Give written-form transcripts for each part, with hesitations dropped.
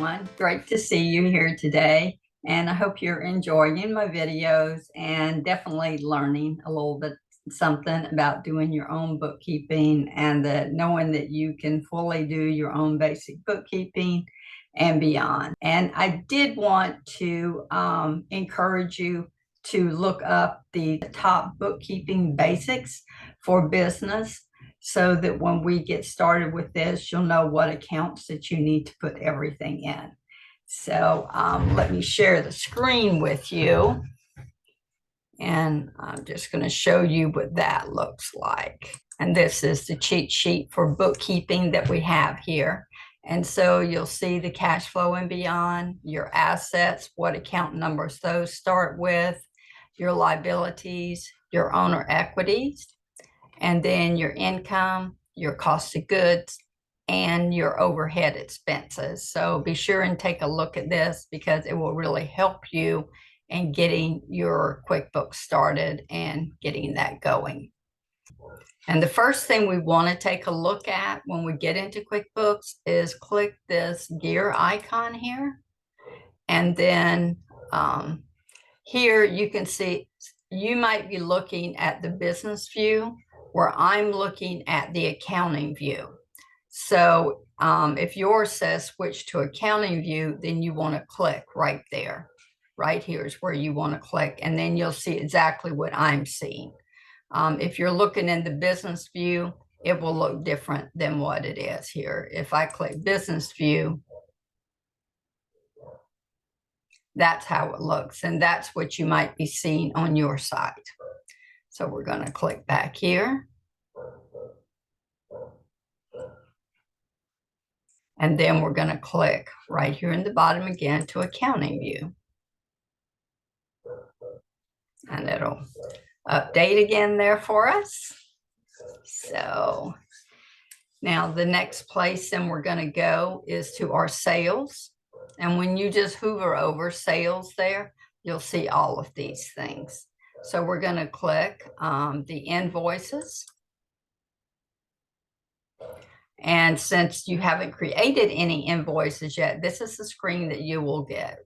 everyone. Great to see you here today. And I hope you're enjoying my videos and definitely learning a little bit something about doing your own bookkeeping and knowing that you can fully do your own basic bookkeeping and beyond. And I did want to encourage you to look up the top bookkeeping basics for business, so that when we get started with this, you'll know what accounts that you need to put everything in. So let me share the screen with you. And I'm just going to show you what that looks like. And this is the cheat sheet for bookkeeping that we have here. And so you'll see the cash flow and beyond, your assets, what account numbers those start with, your liabilities, your owner equities, and then your income, your cost of goods, and your overhead expenses. So be sure and take a look at this because it will really help you in getting your QuickBooks started and getting that going. And the first thing we want to take a look at when we get into QuickBooks is click this gear icon here. And then here you can see you might be looking at the business view, where I'm looking at the accounting view. So if yours says switch to accounting view, then you want to click right there. Right here is where you want to click, and then you'll see exactly what I'm seeing. If you're looking in the business view, it will look different than what it is here. If I click business view, that's how it looks, and that's what you might be seeing on your side. So we're going to click back here. And then we're going to click right here in the bottom again to accounting view. And it'll update again there for us. So now the next place then we're going to go is to our sales. And when you just hover over sales there, you'll see all of these things. So we're going to click the invoices. And since you haven't created any invoices yet, this is the screen that you will get.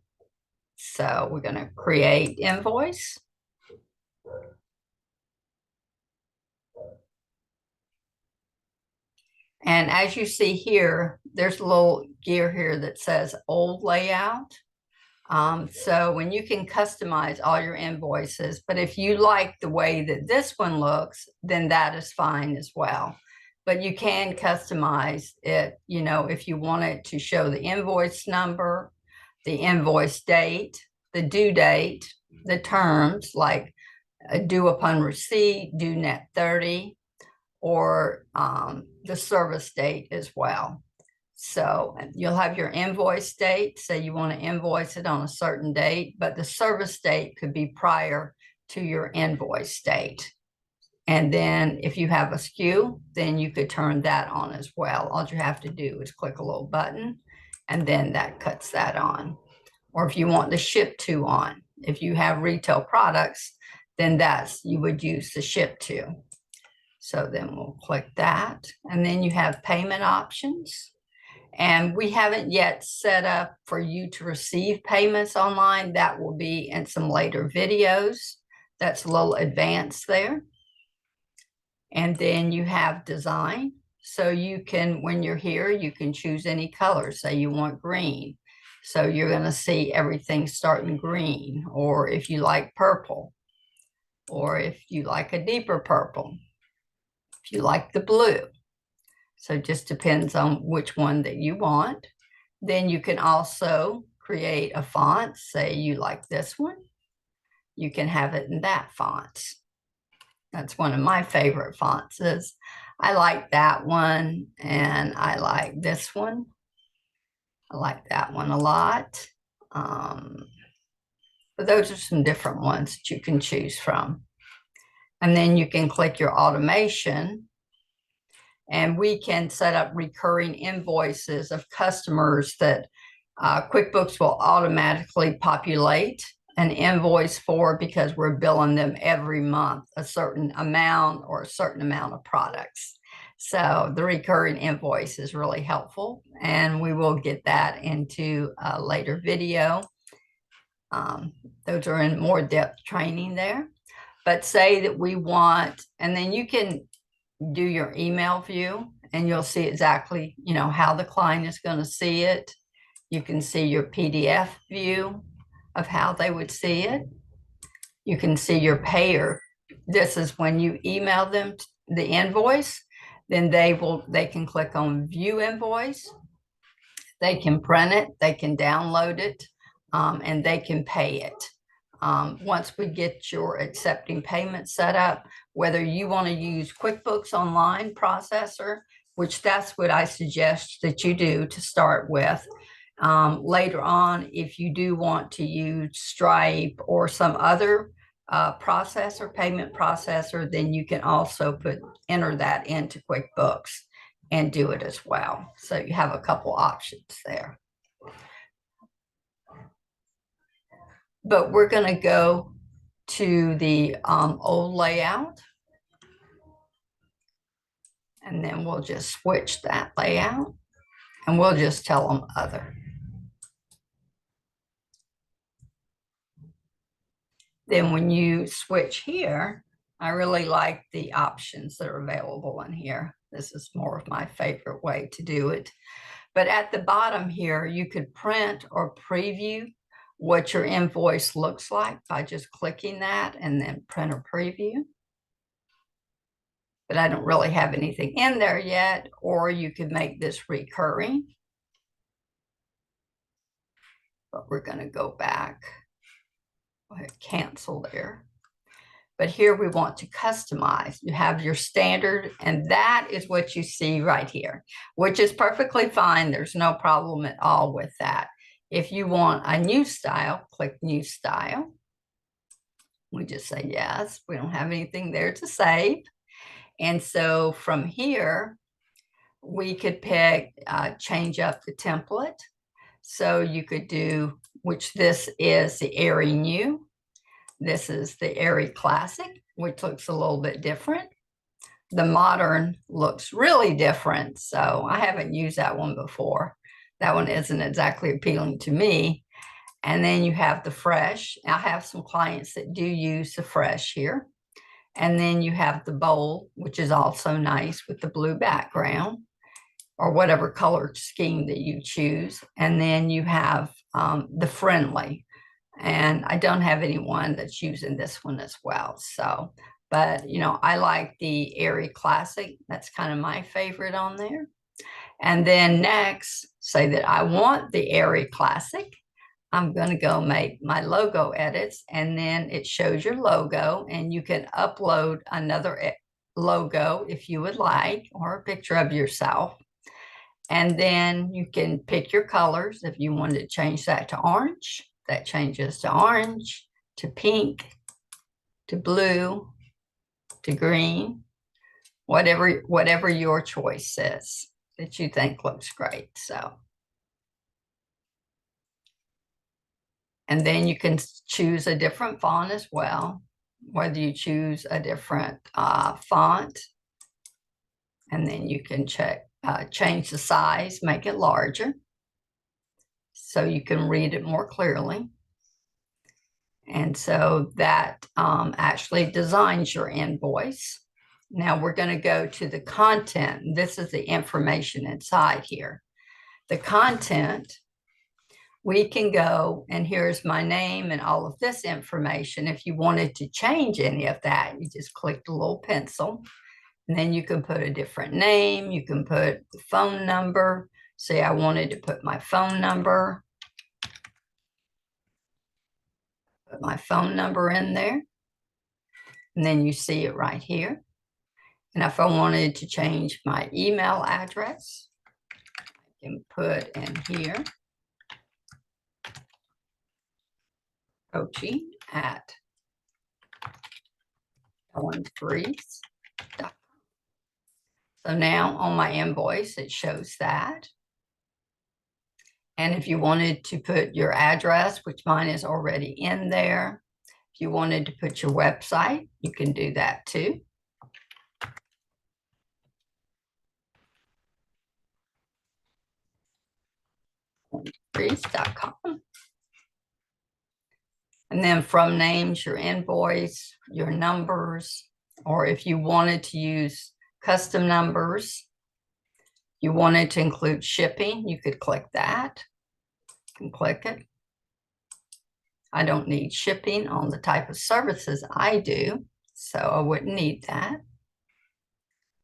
So we're going to create invoice. And as you see here, there's a little gear here that says old layout. So when you can customize all your invoices, but if you like the way that this one looks, then that is fine as well. But you can customize it, you know, if you want it to show the invoice number, the invoice date, the due date, the terms like due upon receipt, due net 30, or the service date as well. So you'll have your invoice date. Say you want to invoice it on a certain date, but the service date could be prior to your invoice date. And then if you have a SKU, then you could turn that on as well. All you have to do is click a little button, and then that cuts that on. Or if you want the ship to on, if you have retail products, then you would use the ship to. So then we'll click that. And then you have payment options. And we haven't yet set up for you to receive payments online. That will be in some later videos. That's a little advanced there. And then you have design. So you can, when you're here, you can choose any color. Say you want green. So you're going to see everything starting green. Or if you like purple. Or if you like a deeper purple. If you like the blue. So it just depends on which one that you want. Then you can also create a font. Say you like this one. You can have it in that font. That's one of my favorite fonts. I like that one, and I like this one. I like that one a lot. But those are some different ones that you can choose from. And then you can click your automation, and we can set up recurring invoices of customers that QuickBooks will automatically populate an invoice for, because we're billing them every month a certain amount or a certain amount of products. So the recurring invoice is really helpful, and we will get that into a later video. Those are in more depth training there. But say that we want, and then you can do your email view and you'll see exactly, how the client is going to see it. You can see your PDF view of how they would see it. You can see your payer. This is when you email them the invoice, then they can click on view invoice. They can print it, they can download it, and they can pay it. Once we get your accepting payment set up, whether you want to use QuickBooks Online processor, which that's what I suggest that you do to start with. Later on, if you do want to use Stripe or some other payment processor, then you can also enter that into QuickBooks and do it as well. So you have a couple options there. But we're going to go to the old layout. And then we'll just switch that layout. And we'll just tell them other. Then when you switch here, I really like the options that are available in here. This is more of my favorite way to do it. But at the bottom here, you could print or preview what your invoice looks like by just clicking that and then print or preview. But I don't really have anything in there yet, or you could make this recurring. But we're going to go back. Go ahead, cancel there. But here we want to customize. You have your standard, and that is what you see right here, which is perfectly fine. There's no problem at all with that. If you want a new style, click New Style. We just say yes. We don't have anything there to save. And so from here, we could pick, change up the template. So you could do, which this is the Airy New. This is the Airy Classic, which looks a little bit different. The Modern looks really different. So I haven't used that one before. That one isn't exactly appealing to me. And then you have the Fresh. I have some clients that do use the Fresh here. And then you have the Bold, which is also nice with the blue background or whatever color scheme that you choose. And then you have the Friendly. And I don't have anyone that's using this one as well. So, but, I like the Airy Classic. That's kind of my favorite on there. And then next, say that I want the Airy Classic. I'm going to go make my logo edits, and then it shows your logo, and you can upload another logo if you would like, or a picture of yourself. And then you can pick your colors. If you wanted to change that to orange, that changes to orange, to pink, to blue, to green, whatever your choice is that you think looks great. So. And then you can choose a different font as well, whether you choose a different font. And then you can change the size, make it larger, so you can read it more clearly. And so that actually designs your invoice. Now we're going to go to the content. This is the information inside here. The content, we can go, and here's my name and all of this information. If you wanted to change any of that, you just click the little pencil, and then you can put a different name. You can put the phone number. Say I wanted to put my phone number. Put my phone number in there, and then you see it right here. And if I wanted to change my email address, I can put in here, coaching@ellenfreeze.com. So now on my invoice, it shows that. And if you wanted to put your address, which mine is already in there, if you wanted to put your website, you can do that too. industries.com. And then from names, your invoice, your numbers, or if you wanted to use custom numbers, you wanted to include shipping, you could click that and click it. I don't need shipping on the type of services I do, so I wouldn't need that.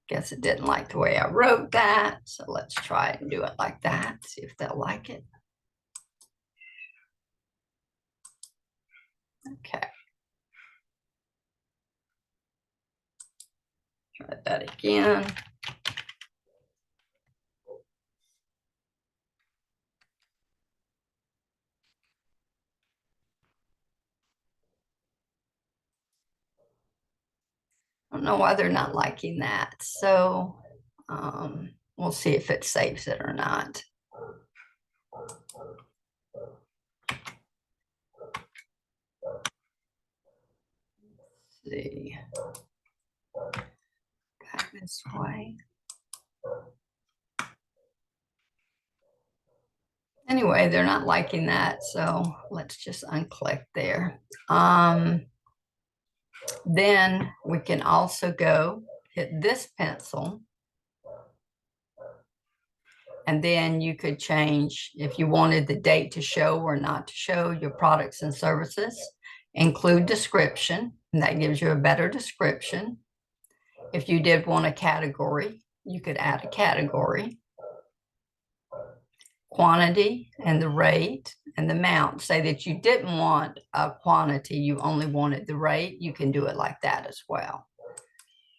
Guess it didn't like the way I wrote that, so let's try it and do it like that, see if they'll like it. Okay. Try that again. I don't know why they're not liking that. So we'll see if it saves it or not. Let's see. Back this way. Anyway, they're not liking that, so let's just unclick there. Then we can also go hit this pencil, and then you could change if you wanted the date to show or not to show your products and services. Include description, and that gives you a better description. If you did want a category, you could add a category. Quantity and the rate and the amount. Say that you didn't want a quantity, you only wanted the rate, you can do it like that as well.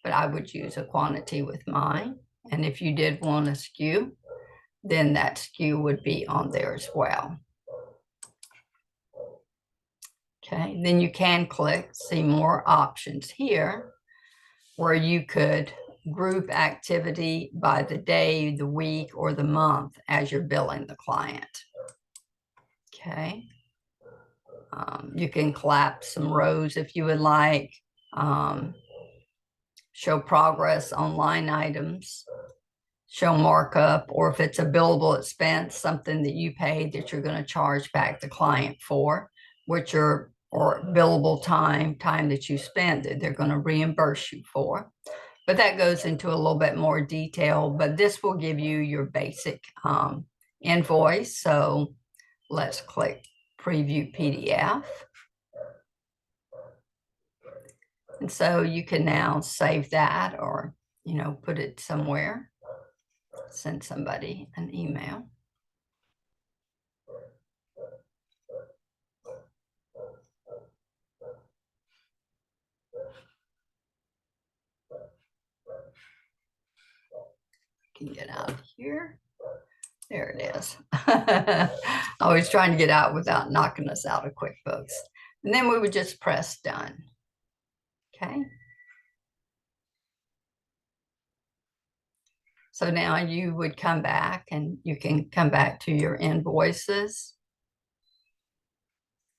But I would use a quantity with mine. And if you did want a SKU, then that SKU would be on there as well. Okay, then you can click see more options here where you could group activity by the day, the week, or the month as you're billing the client. Okay. You can collapse some rows if you would like. Show progress on line items. Show markup, or if it's a billable expense, something that you paid that you're going to charge back the client for, which are or billable time that you spent that they're going to reimburse you for. But that goes into a little bit more detail, but this will give you your basic invoice. So let's click preview PDF. And so you can now save that or, put it somewhere, send somebody an email. Can get out of here. There it is. I was trying to get out without knocking us out of QuickBooks. And then we would just press done. Okay. So now you would come back and you can come back to your invoices.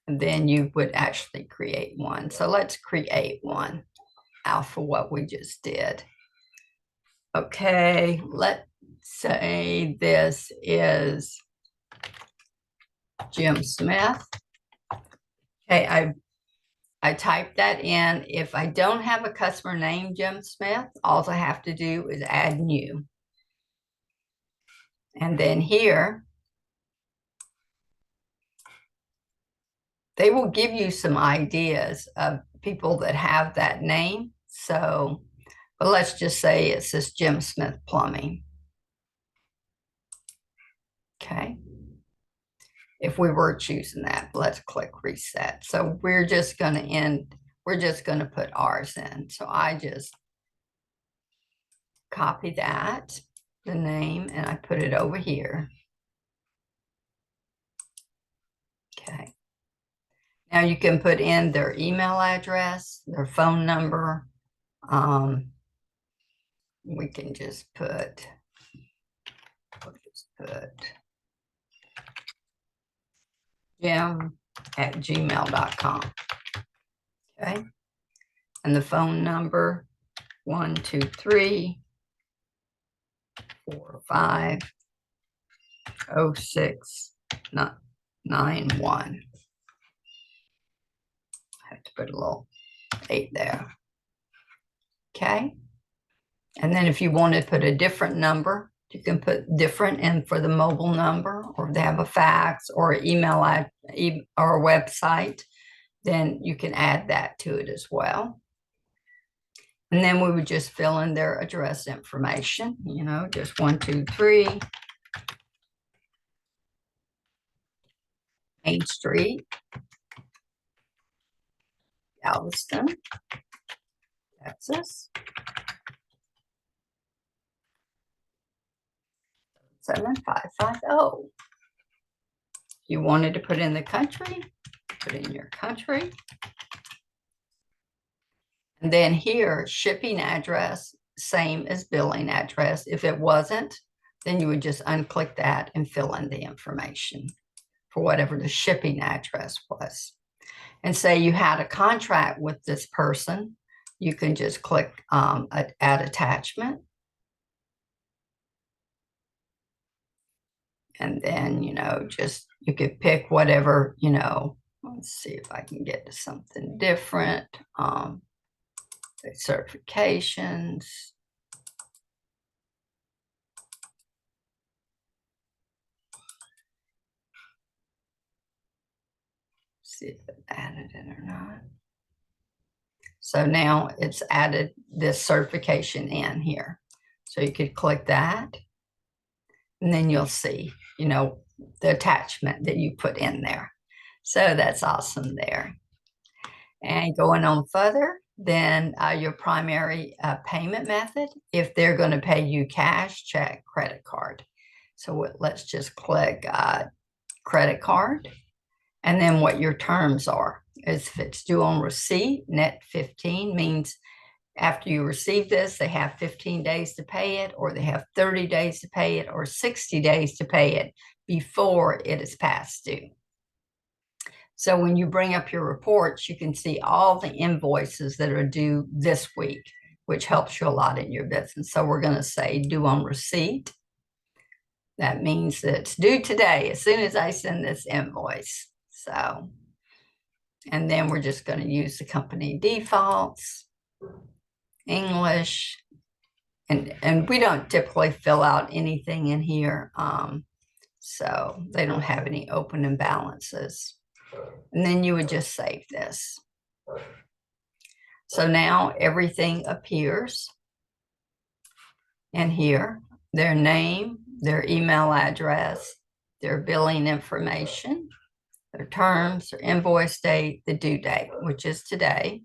And then you would actually create one. So let's create one out for what we just did. Okay, let's say this is Jim Smith. Okay, I typed that in. If I don't have a customer named Jim Smith, all I have to do is add new. And then here, they will give you some ideas of people that have that name. So, but let's just say it says Jim Smith Plumbing. Okay. If we were choosing that, let's click reset. So we're just going to put ours in. So I just copy that, the name, and I put it over here. Okay. Now you can put in their email address, their phone number. We can just put Jim@gmail.com. Okay. And the phone number 123-45-06 not 91. I have to put a little 8 there. Okay. And then if you want to put a different number, you can put different in for the mobile number, or if they have a fax or email or a website, then you can add that to it as well. And then we would just fill in their address information, you know, just 123 Main Street, Galveston, Texas, 7550. If you wanted to put in the country, put in your country. And then here, shipping address, same as billing address. If it wasn't, then you would just unclick that and fill in the information for whatever the shipping address was. And say you had a contract with this person, you can just click add attachment. And then, you know, just you could pick whatever, you know, let's see if I can get to something different. Certifications. See if it added it or not. So now it's added this certification in here. So you could click that, and then you'll see, you know, the attachment that you put in there. So that's awesome there. And going on further, then your primary payment method, if they're going to pay you cash, check, credit card. So let's just click credit card. And then what your terms are is if it's due on receipt, net 15 means after you receive this, they have 15 days to pay it, or they have 30 days to pay it, or 60 days to pay it before it is past due. So when you bring up your reports, you can see all the invoices that are due this week, which helps you a lot in your business. So we're going to say due on receipt. That means that it's due today as soon as I send this invoice. So, and then we're just going to use the company defaults, English, and we don't typically fill out anything in here. So they don't have any open imbalances. And then you would just save this. So now everything appears in here, their name, their email address, their billing information, their terms, their invoice date, the due date, which is today.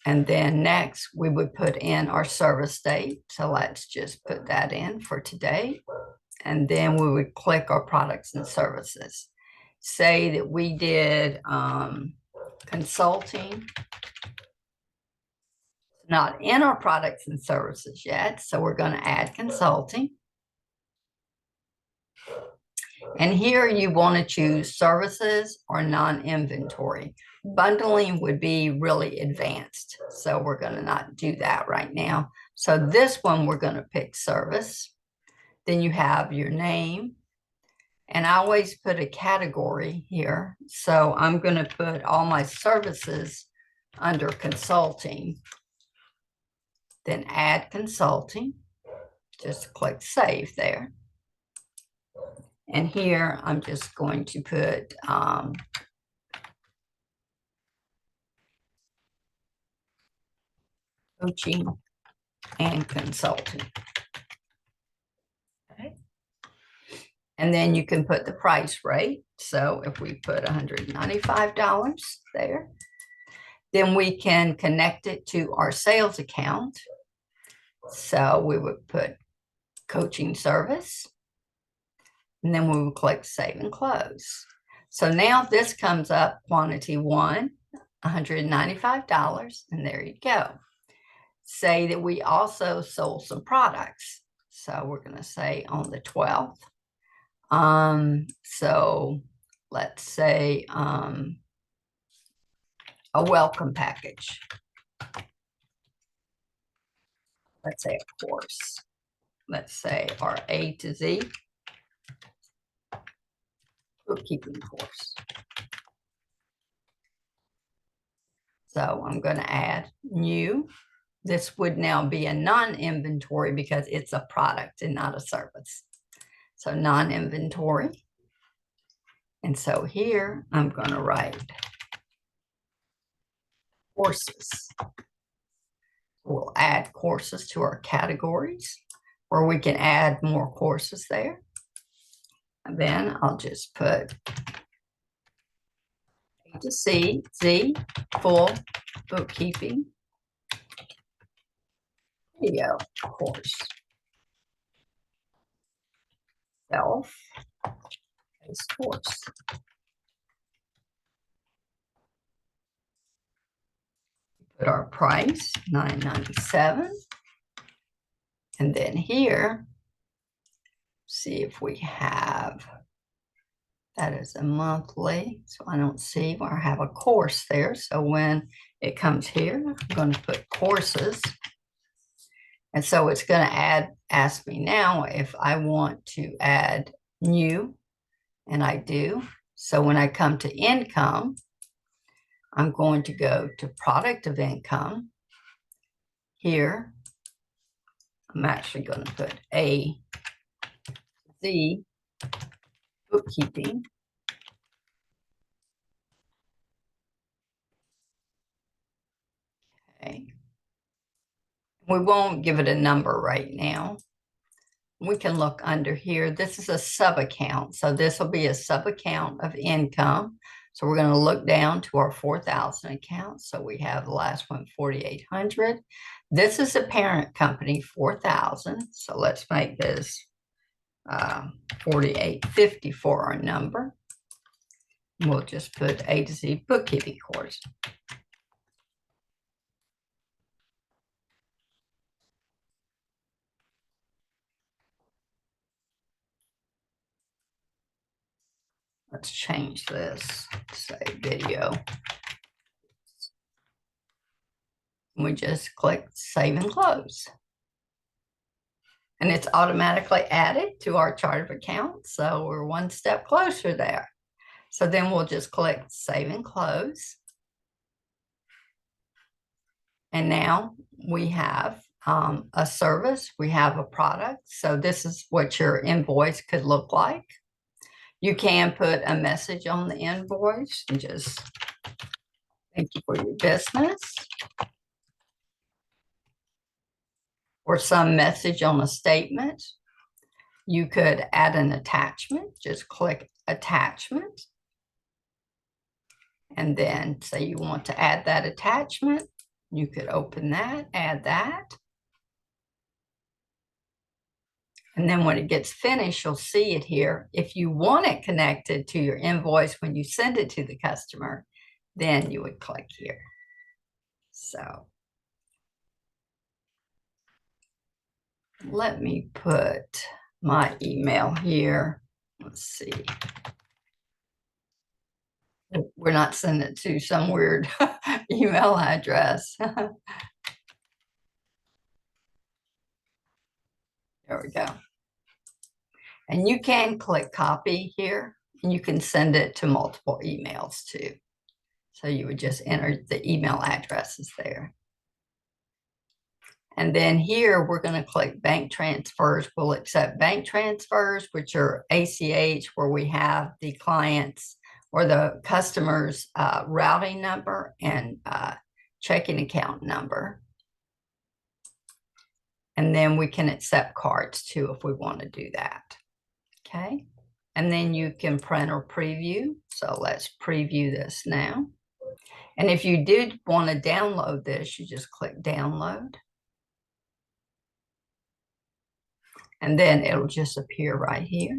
And then next we would put in our service date. So let's just put that in for today. And then we would click our products and services. Say that we did consulting. Not in our products and services yet, so we're going to add consulting. And here you want to choose services or non-inventory. Bundling would be really advanced, so we're going to not do that right now. So this one we're going to pick service. Then you have your name, and I always put a category here. So I'm going to put all my services under consulting. Then add consulting. Just click save there. And here I'm just going to put coaching and consulting. Okay. And then you can put the price rate. So if we put $195 there, then we can connect it to our sales account. So we would put coaching service, and then we would click save and close. So now this comes up quantity 1, $195, and there you go. Say that we also sold some products. So we're going to say on the 12th. So let's say a welcome package. Let's say a course. let's say our A to Z bookkeeping course. So I'm going to add new. This would now be a non-inventory because it's a product and not a service. So non-inventory. And so here I'm going to write courses. We'll add courses to our categories, or we can add more courses there. And then I'll just put A to Z, full bookkeeping video course. Self-paced course. Put our price, $9.97. And then here, see if we have, that is a monthly, so I don't see where I have a course there. So when it comes here, I'm going to put courses. And so it's going to ask me now if I want to add new, and I do. So when I come to income, I'm going to go to product of income. Here, I'm actually going to put A, Z, bookkeeping. Okay. We won't give it a number right now. We can look under here. This is a sub-account. So this will be a sub-account of income. So we're going to look down to our 4,000 account. So we have the last one, 4,800. This is a parent company, 4,000. So let's make this 4,850 for our number. We'll just put A to Z bookkeeping course. Let's change this, say video. We just click save and close. And it's automatically added to our chart of accounts. So we're one step closer there. So then we'll just click save and close. And now we have a service, we have a product. So this is what your invoice could look like. You can put a message on the invoice and just thank you for your business. Or some message on a statement. You could add an attachment, just click attachment. And then say you want to add that attachment, you could open that, add that. And then when it gets finished, you'll see it here. If you want it connected to your invoice when you send it to the customer, then you would click here. So let me put my email here. Let's see. We're not sending it to some weird email address. There we go. And you can click copy here, and you can send it to multiple emails too. So you would just enter the email addresses there. And then here, we're going to click bank transfers. We'll accept bank transfers, which are ACH, where we have the client's or the customer's routing number and checking account number. And then we can accept cards too if we want to do that. Okay. And then you can print or preview. So let's preview this now. And if you did want to download this, you just click download. And then it'll just appear right here.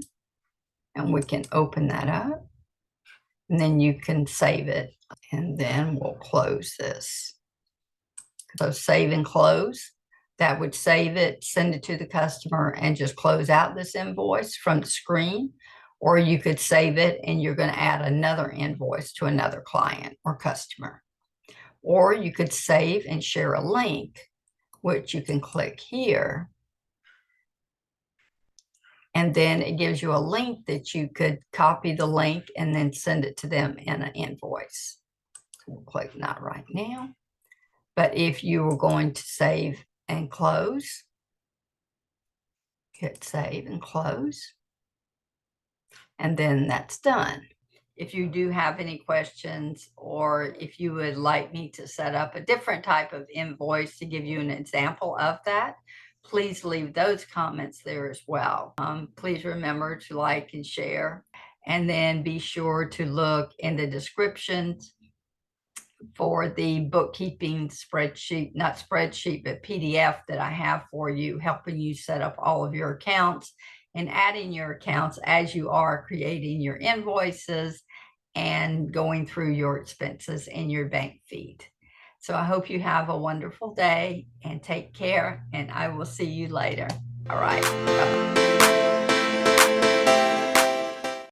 And we can open that up. And then you can save it. And then we'll close this. So save and close. That would save it, send it to the customer, and just close out this invoice from the screen. Or you could save it and you're going to add another invoice to another client or customer. Or you could save and share a link, which you can click here. And then it gives you a link that you could copy the link and then send it to them in an invoice. We'll click not right now. But if you were going to save and close, hit save and close. And then that's done. If you do have any questions, or if you would like me to set up a different type of invoice to give you an example of that, please leave those comments there as well. Please remember to like and share, and then be sure to look in the descriptions for the bookkeeping spreadsheet, not spreadsheet, but PDF that I have for you, helping you set up all of your accounts and adding your accounts as you are creating your invoices and going through your expenses and your bank feed. So I hope you have a wonderful day and take care, and I will see you later. All right. Bye-bye.